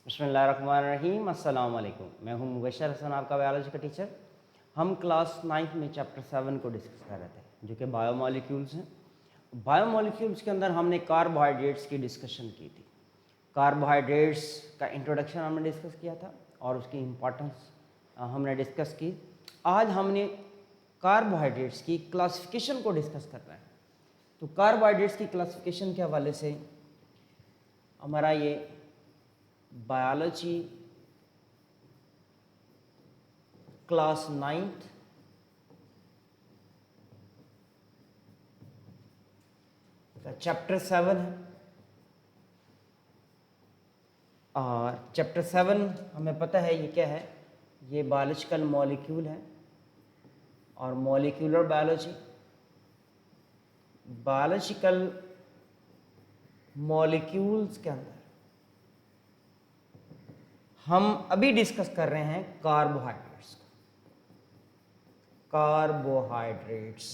बिस्मिल्लाहिर्रहमानिर्रहीम, अस्सलाम वालेकुम। मैं हूं मुबशर हसन, आपका बायोलॉजी का टीचर। हम क्लास 9 में चैप्टर 7 को डिस्कस कर रहे थे, जो कि बायोमॉलिक्यूल्स हैं। बायोमॉलिक्यूल्स के अंदर हमने कार्बोहाइड्रेट्स की डिस्कशन की थी। कार्बोहाइड्रेट्स का इंट्रोडक्शन हमने डिस्कस किया था और उसकी इम्पोर्टेंस हमने डिस्कस की। आज हमने कार्बोहाइड्रेट्स की क्लासिफिकेशन को डिस्कस कर रहे हैं। तो कार्बोहाइड्रेट्स की क्लासिफिकेशन के हवाले से हमारा ये बायोलॉजी क्लास 9th का चैप्टर 7 है। और चैप्टर 7 हमें पता है ये क्या है, ये बायोलॉजिकल मॉलिक्यूल है और मॉलिक्यूलर बायोलॉजी। बायोलॉजिकल मॉलिक्यूल्स के अंदर हम अभी डिस्कस कर रहे हैं कार्बोहाइड्रेट्स को। कार्बोहाइड्रेट्स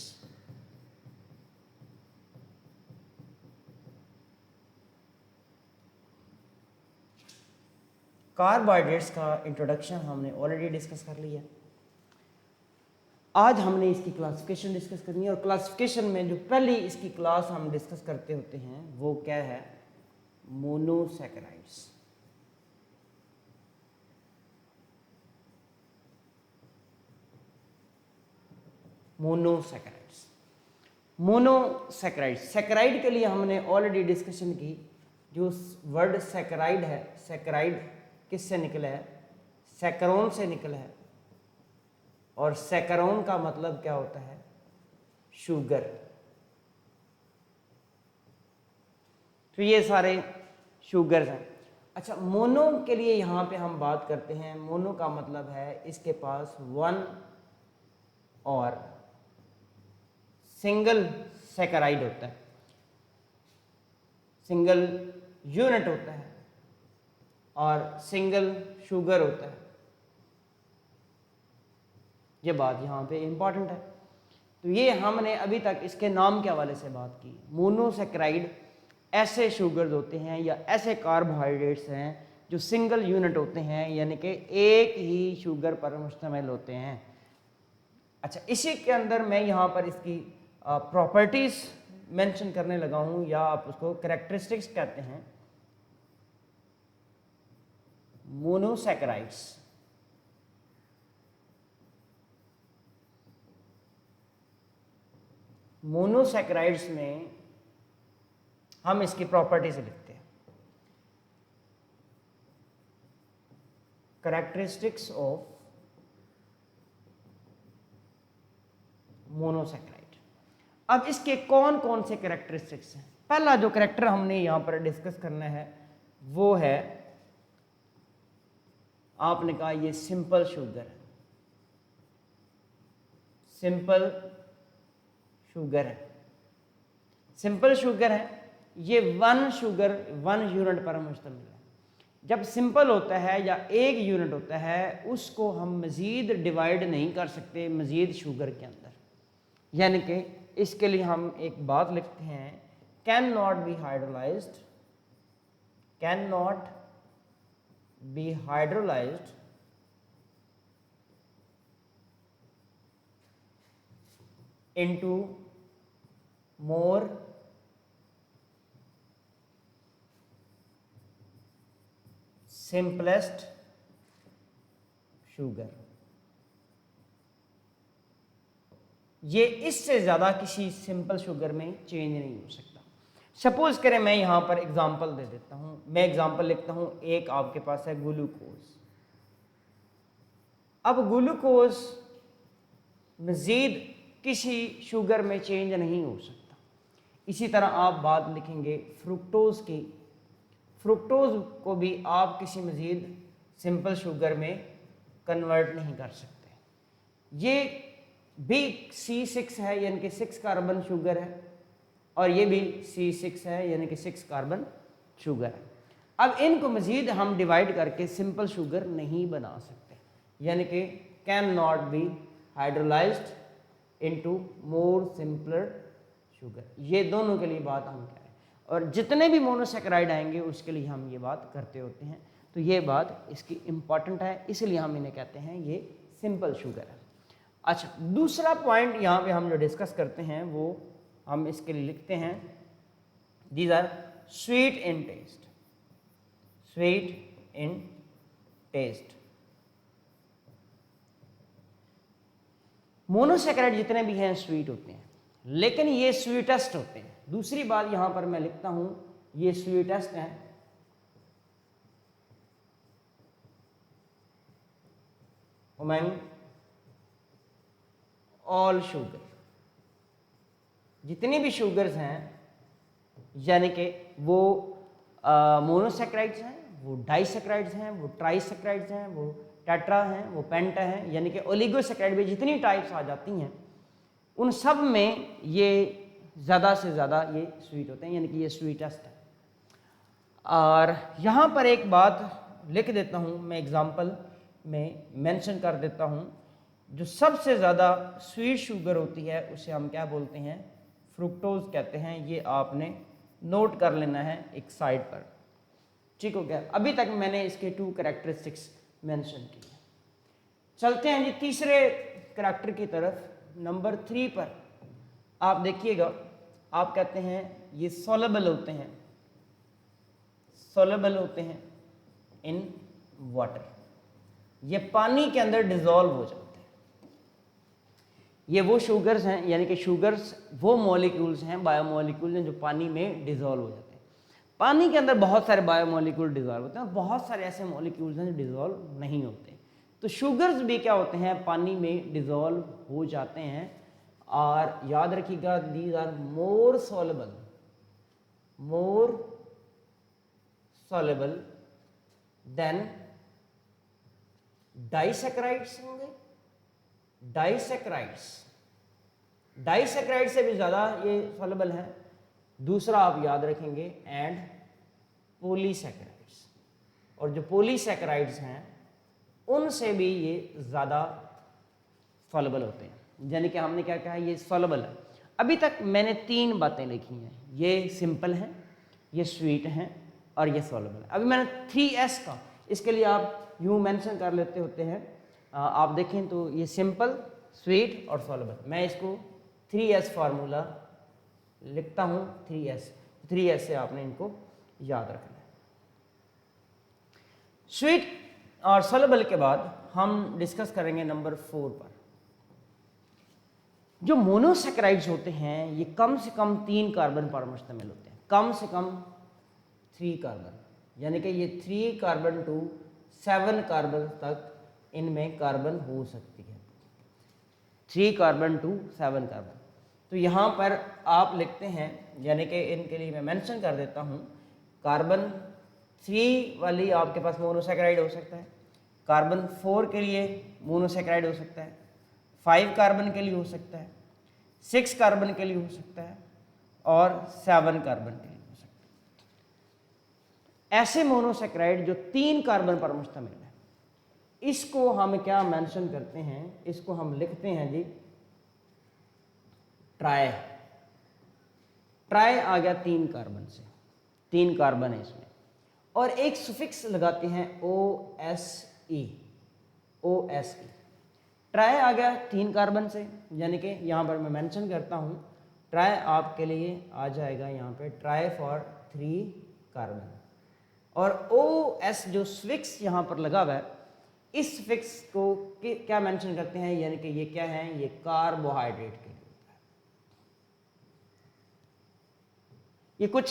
कार्बोहाइड्रेट्स का इंट्रोडक्शन हमने ऑलरेडी डिस्कस कर लिया। आज हमने इसकी क्लासिफिकेशन डिस्कस करनी है और क्लासिफिकेशन में जो पहली इसकी क्लास हम डिस्कस करते होते हैं वो क्या है, मोनोसैकेराइड्स। मोनोसैकेराइड्स मोनोसैकेराइड्स सैकेराइड के लिए हमने ऑलरेडी डिस्कशन की। जो वर्ड सैकेराइड है, सैकेराइड किससे निकला है, सैकरोन से निकला है। और सैकरोन का मतलब क्या होता है, शुगर। तो ये सारे शुगर्स हैं। अच्छा, मोनो के लिए यहाँ पे हम बात करते हैं। मोनो का मतलब है इसके पास वन और सिंगल सैकेराइड होता है, सिंगल यूनिट होता है और सिंगल शुगर होता है। ये बात यहाँ पे इम्पॉर्टेंट है। तो ये हमने अभी तक इसके नाम के हवाले से बात की। मोनोसैकेराइड ऐसे शुगर्स होते हैं या ऐसे कार्बोहाइड्रेट्स हैं जो सिंगल यूनिट होते हैं, यानी कि एक ही शुगर पर मुश्तमिल होते हैं। अच्छा, इसी के अंदर मैं यहाँ पर इसकी प्रॉपर्टीज मेंशन करने लगा हूँ, या आप उसको कैरेक्टरिस्टिक्स कहते हैं। मोनोसैकेराइड्स मोनोसैकेराइड्स में हम इसकी प्रॉपर्टीज लिखते हैं। Characteristics of monosaccharide. अब इसके कौन कौन से कैरेक्टरिस्टिक्स हैं। पहला जो कैरेक्टर हमने यहां पर डिस्कस करना है वो है, आपने कहा ये सिंपल शुगर है। सिंपल शुगर है, सिंपल शुगर है। ये वन शुगर, वन यूनिट पर मुश्तमिल है। जब सिंपल होता है या एक यूनिट होता है, उसको हम मज़ीद डिवाइड नहीं कर सकते मज़ीद शुगर के अंदर। यानी कि इसके लिए हम एक बात लिखते हैं, can not be hydrolysed, can not be hydrolysed into more simplest sugar। ये इससे ज़्यादा किसी सिंपल शुगर में चेंज नहीं हो सकता। सपोज करें मैं यहाँ पर एग्जांपल दे देता हूँ। मैं एग्जांपल लिखता हूँ, एक आपके पास है ग्लूकोज। अब ग्लूकोज मज़ीद किसी शुगर में चेंज नहीं हो सकता। इसी तरह आप बात लिखेंगे फ्रुक्टोज की। फ्रुक्टोज को भी आप किसी मज़ीद सिंपल शुगर में कन्वर्ट नहीं कर सकते। ये भी C6 है, यानी कि 6 कार्बन शुगर है, और ये भी C6 है, यानी कि 6 कार्बन शुगर है। अब इनको मज़ीद हम डिवाइड करके सिंपल शुगर नहीं बना सकते, यानी कि can not be hydrolysed into more simpler sugar. ये दोनों के लिए बात हम करें, और जितने भी मोनोसैकेराइड आएंगे उसके लिए हम ये बात करते होते हैं। तो ये बात इसकी इम्पॉर्टेंट है, इसलिए हम इन्हें कहते हैं ये सिंपल शुगर है। अच्छा, दूसरा पॉइंट यहाँ पे हम जो डिस्कस करते हैं वो हम इसके लिए लिखते हैं, these are sweet in taste, sweet in taste. Monosaccharide जितने भी हैं स्वीट होते हैं, लेकिन ये स्वीटेस्ट होते हैं। दूसरी बात यहां पर मैं लिखता हूं, ये स्वीटेस्ट हैं अमंग ऑल शुगर। जितनी भी शुगर्स हैं, यानी कि वो मोनोसैकेराइड्स हैं, वो डाइसैकेराइड्स हैं, वो ट्राइसैकेराइड्स हैं, वो टेट्रा हैं, वो पेंटा हैं, यानी कि ओलिगोसैकेराइड में जितनी टाइप्स आ जाती हैं उन सब में ये ज़्यादा से ज़्यादा ये स्वीट होते हैं, यानी कि ये स्वीटेस्ट है। और यहाँ पर एक बात लिख देता हूँ मैं, एग्जाम्पल में मेंशन कर देता हूँ, जो सबसे ज़्यादा स्वीट शुगर होती है उसे हम क्या बोलते हैं, फ्रुक्टोज कहते हैं। ये आपने नोट कर लेना है एक साइड पर, ठीक हो गया। अभी तक मैंने इसके 2 कैरेक्टरिस्टिक्स मेंशन किए। चलते हैं जी तीसरे कैरेक्टर की तरफ, नंबर 3 पर। आप देखिएगा, आप कहते हैं ये सॉलेबल होते हैं, सॉलेबल होते हैं इन वाटर, ये पानी के अंदर डिसॉल्व हो जाते हैं। ये वो शुगर्स हैं, यानी कि शुगर्स वो मॉलिक्यूल्स हैं, बायोमॉलिक्यूल्स हैं जो पानी में डिसॉल्व हो जाते हैं। पानी के अंदर बहुत सारे बायोमॉलिक्यूल डिसॉल्व होते हैं, बहुत सारे ऐसे मॉलिक्यूल्स हैं जो डिसॉल्व नहीं होते। तो शुगर्स भी क्या होते हैं, पानी में डिसॉल्व हो जाते हैं। और याद रखिएगा, these are more soluble, more soluble than disaccharides होंगे, डाइसैकेराइड्स, डाइसैकेराइड से भी ज़्यादा ये सॉलेबल है। दूसरा आप याद रखेंगे, एंड पॉलीसैकेराइड्स, और जो पॉलीसैकेराइड्स हैं उनसे भी ये ज़्यादा सॉलेबल होते हैं, यानी कि हमने क्या कहा, ये सॉलेबल है। अभी तक मैंने 3 बातें लिखी हैं, ये सिंपल हैं, ये स्वीट हैं और ये सॉलेबल है। अभी मैंने 3S का, इसके लिए आप यूँ मेंशन कर लेते होते हैं, आप देखें तो ये सिंपल, स्वीट और सॉलेबल। मैं इसको 3S फार्मूला लिखता हूँ, 3S से आपने इनको याद रखना है। स्वीट और सॉलेबल के बाद हम डिस्कस करेंगे नंबर 4 पर। जो मोनोसैकेराइड्स होते हैं ये कम से कम 3 कार्बन पर मुश्तमिल होते हैं, कम से कम 3 कार्बन, यानी कि ये 3 कार्बन टू 7 कार्बन तक इनमें कार्बन हो सकती है, 3 कार्बन टू 7 कार्बन। तो यहाँ पर आप लिखते हैं, यानी कि इनके लिए मैं मेंशन कर देता हूँ, कार्बन 3 वाली आपके पास मोनोसैकेराइड हो सकता है, कार्बन 4 के लिए मोनोसैकेराइड हो सकता है, 5 कार्बन के लिए हो सकता है, 6 कार्बन के लिए हो सकता है और 7 कार्बन के लिए हो सकता है। ऐसे मोनोसैकेराइड जो 3 कार्बन पर मुश्तमिल है, इसको हम क्या मेंशन करते हैं, इसको हम लिखते हैं जी ट्राई। ट्राई आ गया 3 कार्बन से, 3 कार्बन है इसमें, और एक सुफिक्स लगाते हैं OSE, OSE। ट्राई आ गया 3 कार्बन से, यानी कि यहाँ पर मैं मेंशन करता हूँ, ट्राई आपके लिए आ जाएगा यहाँ पे ट्राई फॉर 3 कार्बन। और OS जो सुफिक्स यहाँ पर लगा हुआ है, इस सुफिक्स को क्या मेंशन करते हैं, यानी कि ये क्या है, ये कार्बोहाइड्रेट के लिए होता है। ये कुछ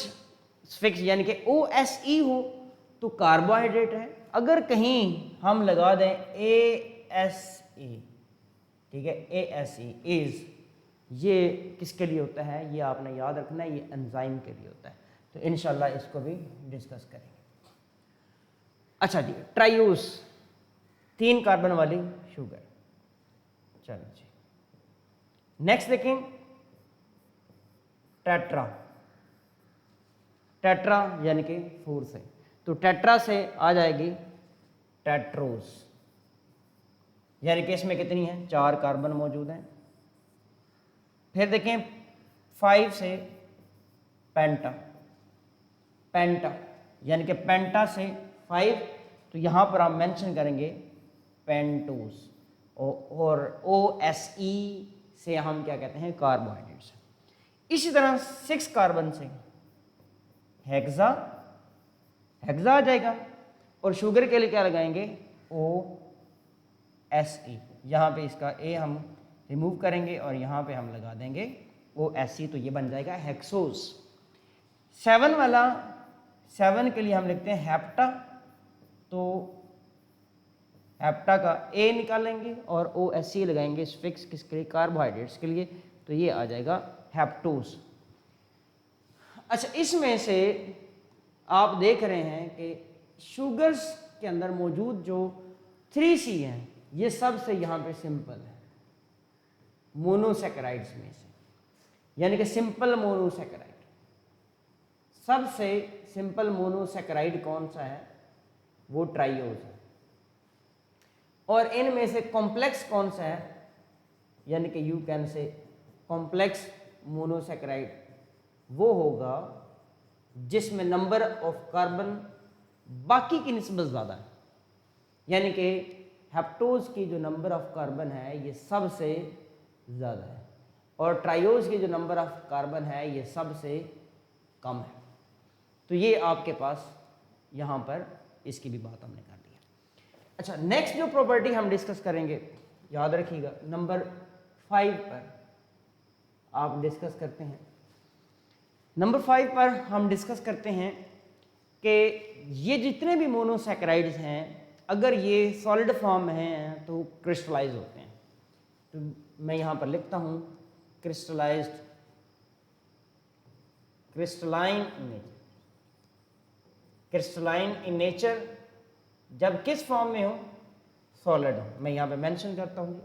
सुफिक्स यानी कि OSE हो तो कार्बोहाइड्रेट है, अगर कहीं हम लगा दें ASE, ठीक है, ASE इज, ये किसके लिए होता है, ये आपने याद रखना है, ये एंजाइम के लिए होता है। तो इंशाल्लाह इसको भी डिस्कस करेंगे। अच्छा जी, ट्राइयूस 3 कार्बन वाली शुगर। चलो जी, नेक्स्ट देखें, टेट्रा। टेट्रा यानी कि 4 से, तो टेट्रा से आ जाएगी टेट्रोस, यानी कि इसमें कितनी है, 4 कार्बन मौजूद हैं। फिर देखें 5 से पेंटा, पेंटा यानी कि पेंटा से 5 तो यहाँ पर आप मेंशन करेंगे पेंटोज, और OSE से हम क्या कहते हैं, कार्बोहाइड्रेट्स। इसी तरह 6 कार्बन से हेक्सा आ जाएगा, और शुगर के लिए क्या लगाएंगे, OSE। यहाँ पे इसका A हम रिमूव करेंगे और यहाँ पे हम लगा देंगे OSE, तो ये बन जाएगा हेक्सोज। 7 वाला, 7 के लिए हम लिखते हैं हेप्टा, तो हेप्टा का A निकालेंगे और OSE लगाएंगे फिक्स किसके लिए, कार्बोहाइड्रेट्स के लिए, तो ये आ जाएगा हेप्टोज। अच्छा, इसमें से आप देख रहे हैं कि शुगर्स के अंदर मौजूद जो 3C हैं, ये सबसे यहाँ पे सिंपल है मोनोसैकेराइड्स में से, यानी कि सिंपल मोनोसैकेराइड। सबसे सिंपल मोनोसैकेराइड कौन सा है, वो ट्राइयोज है। और इनमें से कॉम्प्लेक्स कौन सा है, यानी कि you can say complex monosaccharide वो होगा जिसमें नंबर ऑफ कार्बन बाकी की निस्बत ज़्यादा है, यानी कि हेप्टोज की जो नंबर ऑफ कार्बन है ये सबसे ज़्यादा है, और ट्राइयोज की जो नंबर ऑफ कार्बन है ये सबसे कम है। तो ये आपके पास यहाँ पर इसकी भी बात हमने कर दी है। अच्छा, नेक्स्ट जो प्रॉपर्टी हम डिस्कस करेंगे, याद रखिएगा, नंबर 5 पर आप डिस्कस करते हैं। नंबर 5 पर हम डिस्कस करते हैं कि ये जितने भी मोनोसैकेराइड्स हैं, अगर ये सॉलिड फॉर्म में हैं तो क्रिस्टलाइज होते हैं। तो मैं यहाँ पर लिखता हूँ क्रिस्टलाइन इन नेचर, जब किस फॉर्म में हो, सॉलिड हो। मैं यहाँ पे मेंशन करता हूँ,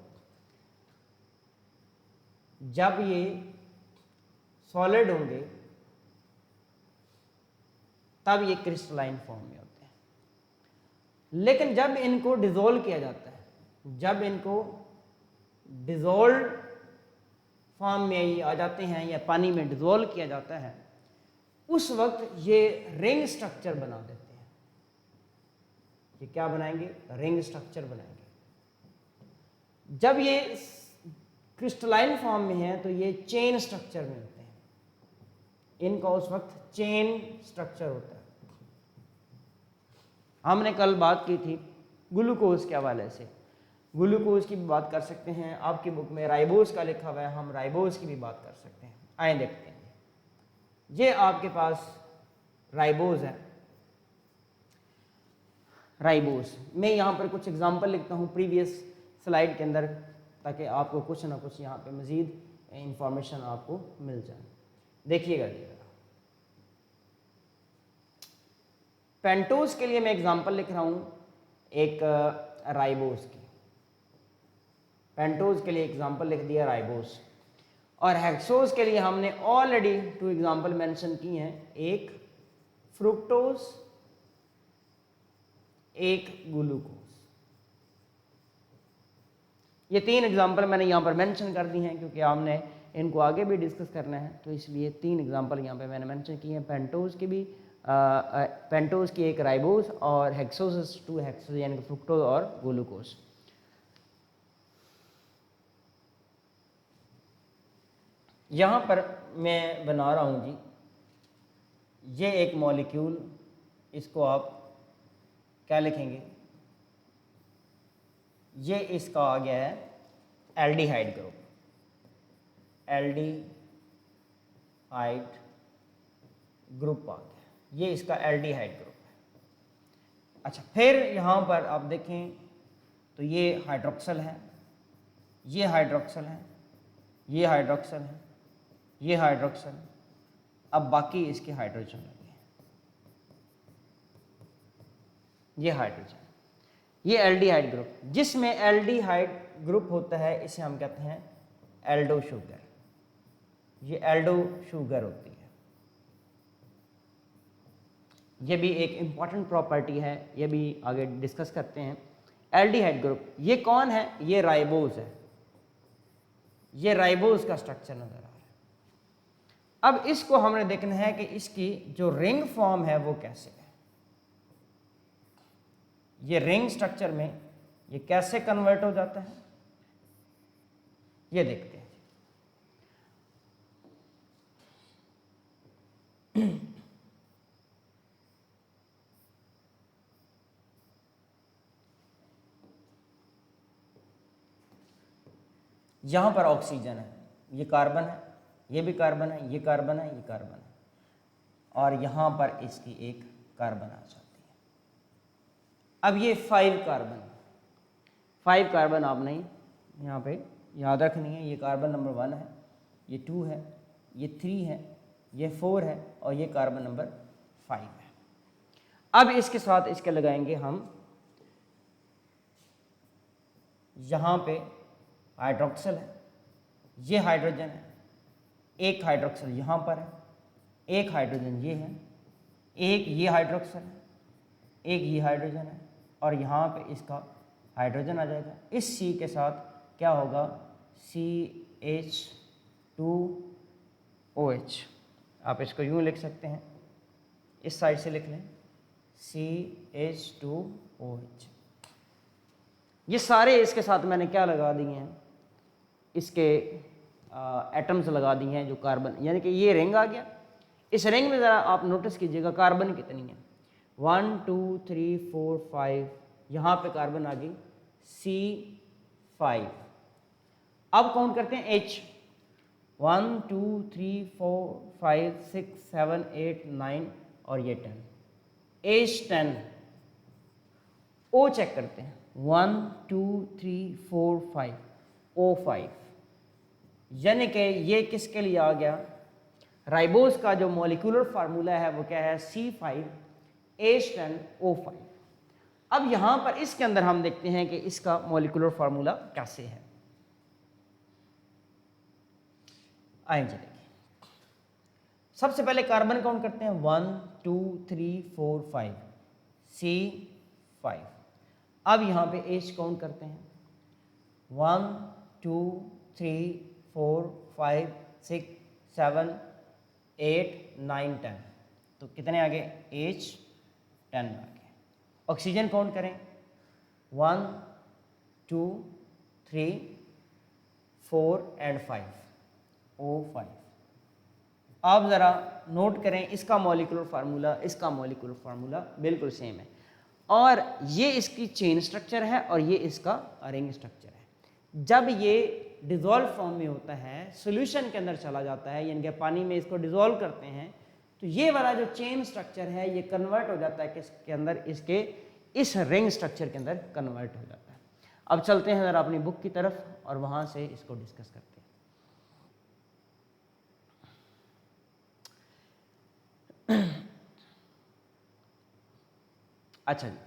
जब ये सॉलिड होंगे तब ये क्रिस्टलाइन फॉर्म में होते हैं। लेकिन जब इनको डिसॉल्व किया जाता है, जब इनको डिसॉल्व फॉर्म में ये आ जाते हैं या पानी में डिसॉल्व किया जाता है, उस वक्त ये रिंग स्ट्रक्चर बना देते हैं। ये क्या बनाएंगे, रिंग स्ट्रक्चर बनाएंगे। जब ये क्रिस्टलाइन फॉर्म में है तो ये चेन स्ट्रक्चर में होते हैं, इनका उस वक्त चेन स्ट्रक्चर होता है। हमने कल बात की थी ग्लूकोज के हवाले से, ग्लूकोज की भी बात कर सकते हैं। आपकी बुक में राइबोज का लिखा हुआ है, हम राइबोज की भी बात कर सकते हैं। आए देखते हैं, ये आपके पास राइबोज है। राइबोज, मैं यहाँ पर कुछ एग्जांपल लिखता हूँ प्रीवियस स्लाइड के अंदर, ताकि आपको कुछ ना कुछ यहाँ पे मज़ीद इंफॉर्मेशन आपको मिल जाए। देखिएगा, पेंटोज के लिए मैं एग्जांपल लिख रहा हूँ एक राइबोज की। पेंटोज के लिए एग्जांपल लिख दिया राइबोज, और हेक्सोज के लिए हमने ऑलरेडी 2 एग्जांपल मेंशन किए हैं, एक फ्रुक्टोज, एक ग्लूकोज। ये 3 एग्जांपल मैंने यहाँ पर मेंशन कर दी हैं क्योंकि हमने इनको आगे भी डिस्कस करना है, तो इसलिए 3 एग्जांपल यहाँ पे मैंने मेंशन किए हैं। पेंटोज की भी, पेंटोज की एक, राइबोज, और हेक्सोज 2 हेक्सोज यानी कि फ्रुक्टोज और ग्लूकोज। यहाँ पर मैं बना रहा हूँ जी, ये एक मॉलिक्यूल, इसको आप क्या लिखेंगे, ये इसका आ गया है एल्डिहाइड ग्रुप, एल्डिहाइड ग्रुप आ गया, ये इसका एल्डिहाइड ग्रुप है। अच्छा, फिर यहाँ पर आप देखें तो ये हाइड्रोक्सल है, ये हाइड्रोक्सल है, ये हाइड्रोक्सल है, ये हाइड्रोक्सल। अब बाकी इसके हाइड्रोजन लगे हैं, ये हाइड्रोजन, ये एल्डिहाइड ग्रुप। जिसमें एल्डिहाइड ग्रुप होता है इसे हम कहते हैं एल्डो शुगर, ये एल्डो शुगर होती है। ये भी एक इंपॉर्टेंट प्रॉपर्टी है, ये भी आगे डिस्कस करते हैं। एल्डिहाइड ग्रुप ये कौन है, ये राइबोज है, ये राइबोज का स्ट्रक्चर नजर आ रहा है। अब इसको हमने देखना है कि इसकी जो रिंग फॉर्म है वो कैसे है। ये रिंग स्ट्रक्चर में ये कैसे कन्वर्ट हो जाता है, ये देखते हैं। यहाँ पर ऑक्सीजन है, ये कार्बन है, ये भी कार्बन है, ये कार्बन है, ये कार्बन है, और यहाँ पर इसकी एक कार्बन आ जाती है। अब ये 5 कार्बन आपने यहाँ पे याद रखनी है। ये कार्बन नंबर 1 है, ये 2 है, ये 3 है, ये 4 है, और ये कार्बन नंबर 5 है। अब इसके साथ इसके लगाएंगे हम यहाँ पे हाइड्रोक्सिल है, ये हाइड्रोजन है, एक हाइड्रोक्सिल यहाँ पर है, एक हाइड्रोजन ये है, एक ये हाइड्रोक्सिल है, एक ये हाइड्रोजन है, और यहाँ पे इसका हाइड्रोजन आ जाएगा। इस C के साथ क्या होगा, CH2OH। आप इसको यूँ लिख सकते हैं, इस साइड से लिख लें, CH2OH। ये सारे इसके साथ मैंने क्या लगा दिए हैं, इसके एटम्स लगा दिए हैं जो कार्बन, यानी कि ये रिंग आ गया। इस रिंग में ज़रा आप नोटिस कीजिएगा कार्बन कितनी है, 1 2 3 4 5, यहाँ पे कार्बन आ गई C5। अब काउंट करते हैं H, 1 2 3 4 5 6 7 8 9 और ये 10, H10। O चेक करते हैं, 1 2 3 4 5, O5। यानी कि ये किसके लिए आ गया, राइबोज का जो मॉलिक्यूलर फार्मूला है वो क्या है, C5H10O5। अब यहाँ पर इसके अंदर हम देखते हैं कि इसका मॉलिक्यूलर फार्मूला कैसे है। आइए चलिए, सबसे पहले कार्बन काउंट करते हैं, 1 2 3 4 5, C5। अब यहाँ पे H काउंट करते हैं, 1 2 3 4 5 6 7 8 9 10, तो कितने आ गए, H10 आ गए। ऑक्सीजन काउंट करें, 1 2 3 4 एंड 5, O5। आप ज़रा नोट करें, इसका मॉलिक्यूलर फार्मूला, इसका मॉलिक्यूलर फार्मूला बिल्कुल सेम है, और ये इसकी चेन स्ट्रक्चर है और ये इसका रिंग स्ट्रक्चर है। जब ये डिज़ोल्व फॉर्म में होता है, सॉल्यूशन के अंदर चला जाता है, यानी कि पानी में इसको डिज़ोल्व करते हैं, तो ये वाला जो चेन स्ट्रक्चर है ये कन्वर्ट हो जाता है किसके अंदर, इसके इस रिंग स्ट्रक्चर के अंदर कन्वर्ट हो जाता है। अब चलते हैं ज़रा अपनी बुक की तरफ और वहाँ से इसको डिस्कस करते हैं। अच्छा जी,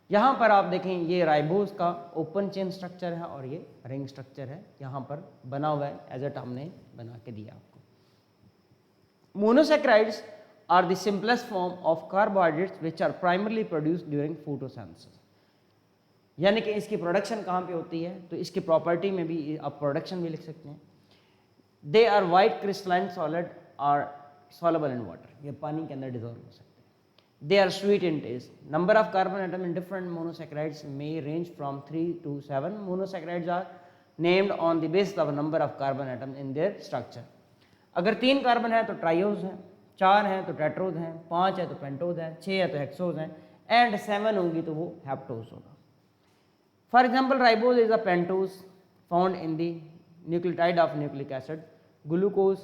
यहाँ पर आप देखें, ये राइबोज का ओपन चेन स्ट्रक्चर है और ये रिंग स्ट्रक्चर है, यहाँ पर बना हुआ है, एज इट हमने बना के दिया आपको। Monosaccharides are the simplest form of carbohydrates which are primarily produced during photosynthesis। यानी कि इसकी प्रोडक्शन कहाँ पे होती है, तो इसकी प्रॉपर्टी में भी आप प्रोडक्शन भी लिख सकते हैं। They are white crystalline solid are soluble in water, ये पानी के अंदर डिजोल्व हो सकते हैं। They are sweet in taste. Number of carbon atom in different monosaccharides may range from 3 to 7। Monosaccharides are named on the basis of number of carbon atom in their structure. अगर 3 carbon है तो triose हैं, 4 हैं तो tetrose हैं, 5 है तो pentose है, 6 है तो हेक्सोज हैं, एंड 7 होंगी तो वो हेप्टोज होगा। For example, ribose is a pentose found in the nucleotide of nucleic acid. Glucose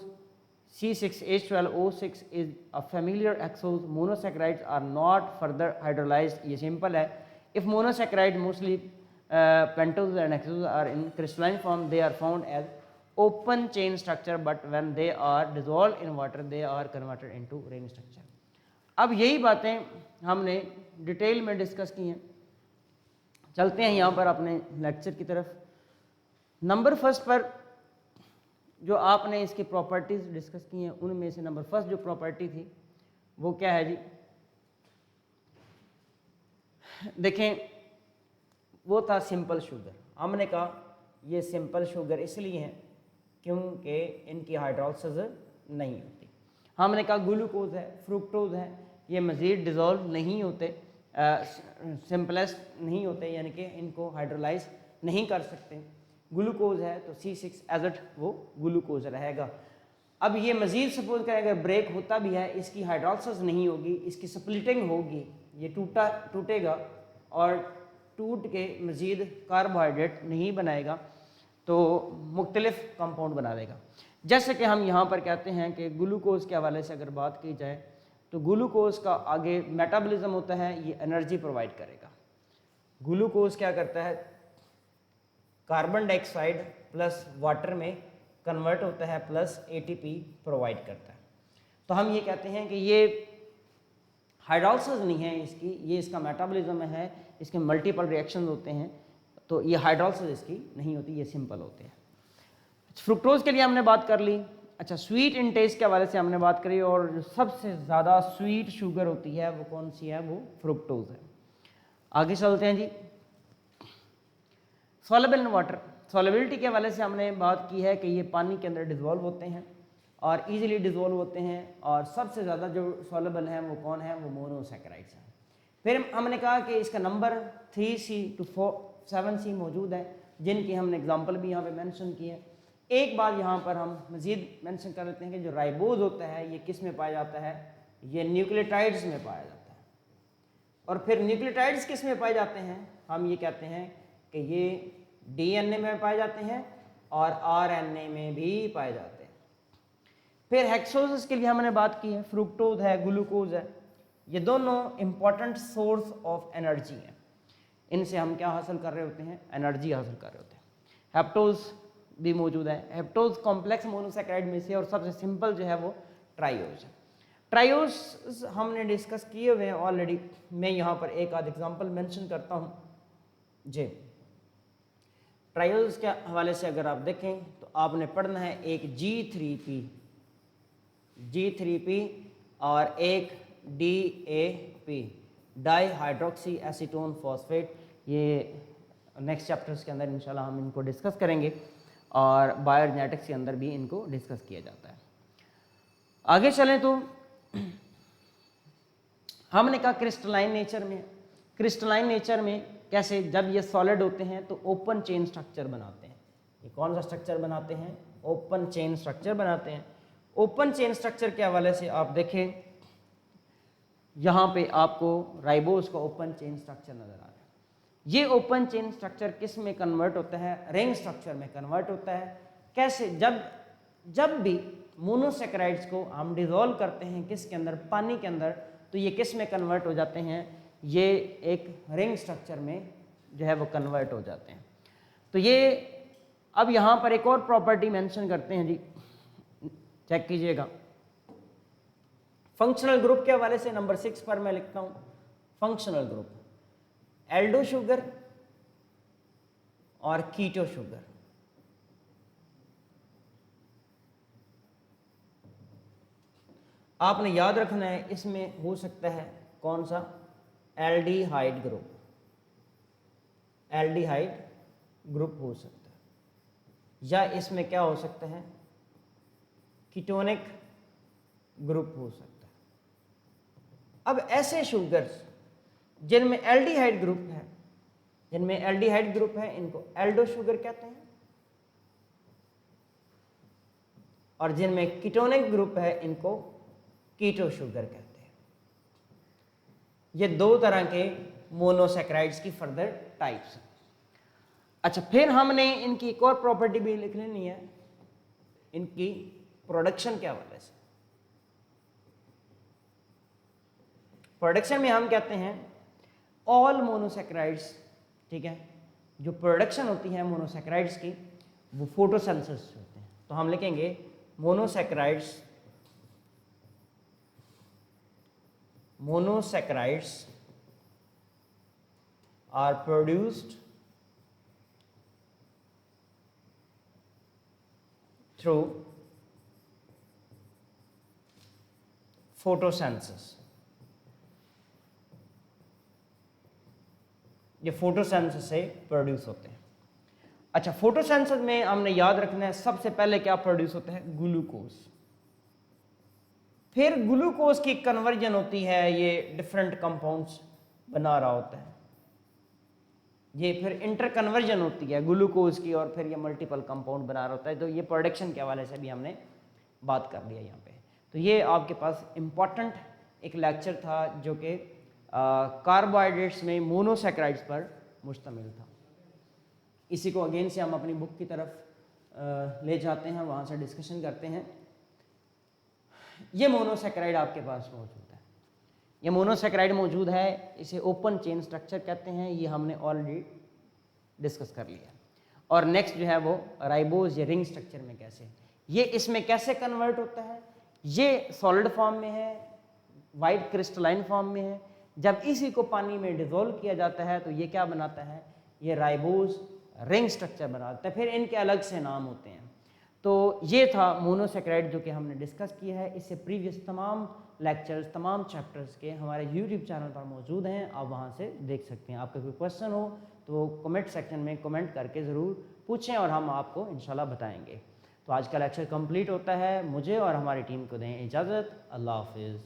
C6H12O6 is a familiar hexose। Monosaccharides are not further hydrolyzed। ये सिंपल है। If monosaccharides mostly pentose and hexose are in crystalline form, they are found as open chain structure, but when they are dissolved in water they are converted into ring structure। अब यही बातें हमने detail में discuss की हैं। चलते हैं यहाँ पर अपने लेक्चर की तरफ। नंबर फर्स्ट पर जो आपने इसकी प्रॉपर्टीज डिस्कस की हैं, उनमें से नंबर फर्स्ट जो प्रॉपर्टी थी वो क्या है जी, देखें, वो था सिंपल शुगर। हमने कहा ये सिंपल शुगर इसलिए है क्योंकि इनकी हाइड्रोलिसिस नहीं होती। हमने कहा ग्लूकोज है, फ्रुक्टोज है, ये मज़ीद डिज़ोल्व नहीं होते सिंपलेस्ट नहीं होते, यानी कि इनको हाइड्रोलाइज नहीं कर सकते। ग्लूकोज है तो C6 एज इट वो ग्लूकोज रहेगा। अब ये मज़ीद सपोज करें अगर ब्रेक होता भी है, इसकी हाइड्रोलिसिस नहीं होगी, इसकी स्प्लिटिंग होगी, ये टूटेगा और टूट के मज़ीद कार्बोहाइड्रेट नहीं बनाएगा तो मुख्तलिफ कंपाउंड बना देगा। जैसे कि हम यहाँ पर कहते हैं कि ग्लूकोज के हवाले से अगर बात की जाए तो ग्लूकोज का आगे मेटाबॉलिज्म होता है, ये एनर्जी प्रोवाइड करेगा। ग्लूकोज क्या करता है, कार्बन डाइऑक्साइड प्लस वाटर में कन्वर्ट होता है प्लस ATP प्रोवाइड करता है। तो हम ये कहते हैं कि ये हाइड्रोलिसिस नहीं है इसकी, ये इसका मेटाबॉलिज्म है, इसके मल्टीपल रिएक्शंस होते हैं, तो ये हाइड्रोलिसिस इसकी नहीं होती, ये सिंपल होते हैं। फ्रुक्टोज के लिए हमने बात कर ली। अच्छा, स्वीट इनटेक के हवाले से हमने बात करी, और जो सबसे ज़्यादा स्वीट शुगर होती है वो कौन सी है, वो फ्रुक्टोज है। आगे चलते हैं जी। सॉल्युबल इन वाटर, सॉल्युबिलिटी के हवाले से हमने बात की है कि ये पानी के अंदर डिज़ोल्व होते हैं और इजीली डिज़ोल्व होते हैं, और सबसे ज़्यादा जो सॉल्युबल हैं वो कौन है, वो मोनोसैकेराइड्स हैं। फिर हमने कहा कि इसका नंबर 3C to 7C मौजूद है, जिनकी हमने एग्जांपल भी यहाँ पे मेंशन की है। एक बात यहाँ पर हम मज़ीद मेंशन कर लेते हैं कि जो राइबोज होता है ये किस में पाया जाता है, ये न्यूक्लियोटाइड्स में पाया जाता है। और फिर न्यूक्लियोटाइड्स किस में पाए जाते हैं, हम ये कहते हैं कि ये DNA में पाए जाते हैं और RNA में भी पाए जाते हैं। फिर हेक्सोसिस के लिए हमने बात की है, फ्रुक्टोज है, ग्लूकोज है, ये दोनों इंपॉर्टेंट सोर्स ऑफ एनर्जी हैं। इनसे हम क्या हासिल कर रहे होते हैं, एनर्जी हासिल कर रहे होते हैं। हेप्टोज भी मौजूद है, हेप्टोज कॉम्प्लेक्स मोनोसैकेराइड में से, और सबसे सिंपल जो है वो ट्राइओज है। ट्राइओज हमने डिस्कस किए हुए हैं ऑलरेडी, मैं यहाँ पर एक आध एग्जांपल मेंशन करता हूँ जी। ट्राइओज के हवाले से अगर आप देखें तो आपने पढ़ना है एक G3P और एक DAP, di hydroxy acetone phosphate. ये नेक्स्ट चैप्टर्स के अंदर इंशाल्लाह हम इनको डिस्कस करेंगे, और बायोजेनेटिक्स के अंदर भी इनको डिस्कस किया जाता है। आगे चलें तो हमने कहा क्रिस्टलाइन नेचर में, क्रिस्टलाइन नेचर में कैसे, जब ये सॉलिड होते हैं तो ओपन चेन स्ट्रक्चर बनाते हैं। ये कौन सा स्ट्रक्चर बनाते हैं, ओपन चेन स्ट्रक्चर बनाते हैं। ओपन चेन स्ट्रक्चर के हवाले से आप देखें, यहाँ पे आपको राइबोज का ओपन चेन स्ट्रक्चर नजर आ रहा है। ये ओपन चेन स्ट्रक्चर किस में कन्वर्ट होता है, रिंग स्ट्रक्चर में कन्वर्ट होता है। कैसे, जब भी मोनोसैकेराइड्स को हम डिसॉल्व करते हैं किसके अंदर, पानी के अंदर, तो ये किस में कन्वर्ट हो जाते हैं, ये एक रिंग स्ट्रक्चर में जो है वो कन्वर्ट हो जाते हैं। तो ये अब यहाँ पर एक और प्रॉपर्टी मेंशन करते हैं जी, चेक कीजिएगा। फंक्शनल ग्रुप के हवाले से नंबर 6 पर मैं लिखता हूँ फंक्शनल ग्रुप, एल्डो शुगर और कीटो शुगर। आपने याद रखना है, इसमें हो सकता है कौन सा, एल्डिहाइड ग्रुप, एल्डिहाइड ग्रुप हो सकता है, या इसमें क्या हो सकता है, कीटोनिक ग्रुप हो सकता है। अब ऐसे शुगर्स जिनमें एल्डिहाइड ग्रुप है, इनको एल्डो शुगर कहते हैं, और जिनमें कीटोनिक ग्रुप है इनको कीटो शुगर कहते हैं। ये दो तरह के मोनोसैकेराइड्स की फर्दर टाइप्स हैं। अच्छा, फिर हमने इनकी एक और प्रॉपर्टी भी लिख लेनी है, इनकी प्रोडक्शन के हवाले से। प्रोडक्शन में हम कहते हैं ऑल मोनोसैकेराइड्स, ठीक है, जो प्रोडक्शन होती है मोनोसैकेराइड्स की वो फोटोसिंथेसिस होते हैं। तो हम लिखेंगे monosaccharides are produced through photosynthesis। ये फोटोसिंथेसिस से प्रोड्यूस होते हैं। अच्छा, फोटोसिंथेसिस में हमने याद रखना है सबसे पहले क्या प्रोड्यूस होता है, ग्लूकोज। फिर ग्लूकोज की कन्वर्जन होती है ये डिफरेंट कंपाउंड्स बना रहा होता है। ये फिर इंटर कन्वर्जन होती है ग्लूकोज की और फिर ये मल्टीपल कंपाउंड बना रहा होता है। तो ये प्रोडक्शन के हवाले से भी हमने बात कर लिया यहाँ पे। तो ये आपके पास इम्पॉर्टेंट एक लेक्चर था जो कि कार्बोहाइड्रेट्स में मोनोसैकेराइड्स पर मुश्तमिल था। इसी को अगेन से हम अपनी बुक की तरफ ले जाते हैं, वहाँ से डिस्कशन करते हैं। ये मोनोसैकेराइड आपके पास मौजूद है, ये मोनोसैकेराइड मौजूद है, इसे ओपन चेन स्ट्रक्चर कहते हैं, ये हमने ऑलरेडी डिस्कस कर लिया। और नेक्स्ट जो है वो राइबोज या रिंग स्ट्रक्चर में कैसे, ये इसमें कैसे कन्वर्ट होता है। ये सॉलिड फॉर्म में है, वाइट क्रिस्टलाइन फॉर्म में है। जब इसी को पानी में डिजोल्व किया जाता है तो ये क्या बनाता है, ये राइबोज रिंग स्ट्रक्चर बनाता है। फिर इनके अलग से नाम होते हैं। तो ये था मोनोसैकेराइड जो कि हमने डिस्कस किया है। इससे प्रीवियस तमाम लेक्चर्स, तमाम चैप्टर्स के हमारे यूट्यूब चैनल पर मौजूद हैं, आप वहाँ से देख सकते हैं। आपका कोई क्वेश्चन हो तो कमेंट सेक्शन में कमेंट करके ज़रूर पूछें और हम आपको इंशाल्लाह बताएंगे। तो आज का लेक्चर कंप्लीट होता है। मुझे और हमारी टीम को दें इजाज़त। अल्लाह हाफिज़।